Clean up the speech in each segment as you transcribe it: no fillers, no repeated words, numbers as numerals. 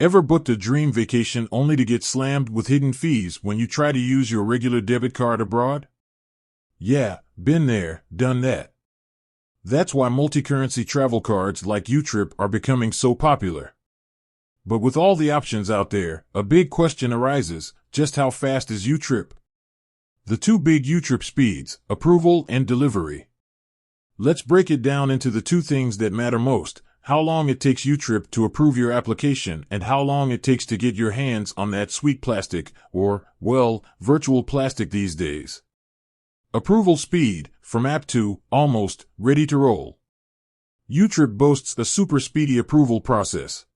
Ever booked a dream vacation only to get slammed with hidden fees when you try to use your regular debit card abroad? Yeah, been there, done that. That's why multi-currency travel cards like YouTrip are becoming so popular. But with all the options out there, a big question arises: just how fast is YouTrip? The two big YouTrip speeds, approval and delivery. Let's break it down into the two things that matter most: how long it takes YouTrip to approve your application and how long it takes to get your hands on that sweet plastic, or, well, virtual plastic these days. Approval speed, from app to, almost, ready to roll. YouTrip boasts a super speedy approval process.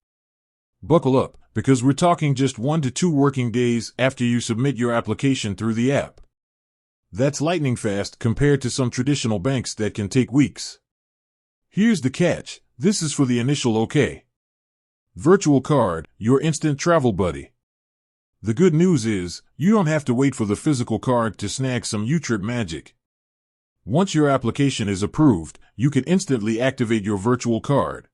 Buckle up, because we're talking just 1 to 2 working days after you submit your application through the app. That's lightning fast compared to some traditional banks that can take weeks. Here's the catch: this is for the initial okay. Virtual card, your instant travel buddy. The good news is, you don't have to wait for the physical card to snag some YouTrip magic. Once your application is approved, you can instantly activate your virtual card.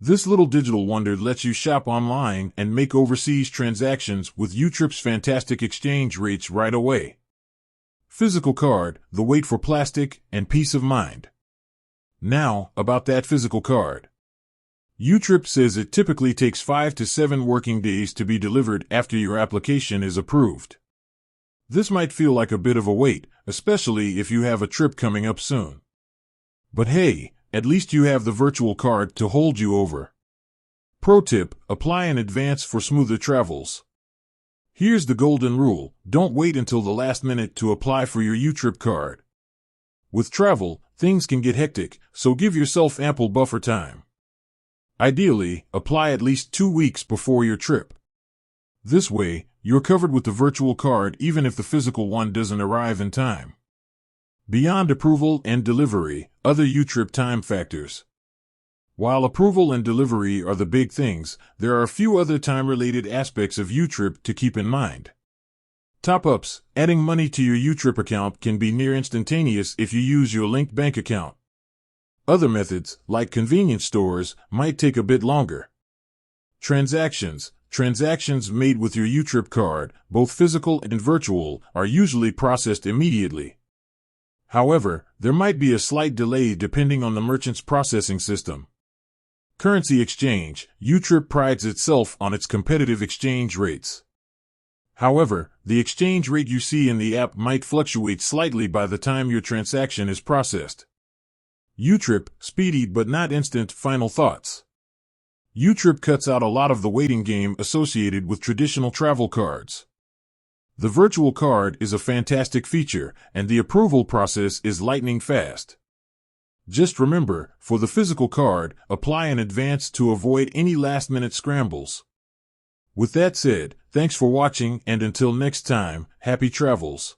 This little digital wonder lets you shop online and make overseas transactions with YouTrip's fantastic exchange rates right away. Physical card, the wait for plastic, and peace of mind. Now, about that physical card. YouTrip says it typically takes 5 to 7 working days to be delivered after your application is approved. This might feel like a bit of a wait, especially if you have a trip coming up soon. But hey, at least you have the virtual card to hold you over. Pro tip: apply in advance for smoother travels. Here's the golden rule: don't wait until the last minute to apply for your YouTrip card. With travel, things can get hectic, so give yourself ample buffer time. Ideally, apply at least 2 weeks before your trip. This way, you're covered with the virtual card even if the physical one doesn't arrive in time. Beyond approval and delivery, other YouTrip time factors. While approval and delivery are the big things, there are a few other time-related aspects of YouTrip to keep in mind. Top-ups: adding money to your YouTrip account can be near instantaneous if you use your linked bank account. Other methods, like convenience stores, might take a bit longer. Transactions made with your YouTrip card, both physical and virtual, are usually processed immediately. However, there might be a slight delay depending on the merchant's processing system. Currency exchange: YouTrip prides itself on its competitive exchange rates. However, the exchange rate you see in the app might fluctuate slightly by the time your transaction is processed. YouTrip, speedy but not instant. Final thoughts. YouTrip cuts out a lot of the waiting game associated with traditional travel cards. The virtual card is a fantastic feature, and the approval process is lightning fast. Just remember, for the physical card, apply in advance to avoid any last-minute scrambles. With that said, thanks for watching, and until next time, happy travels.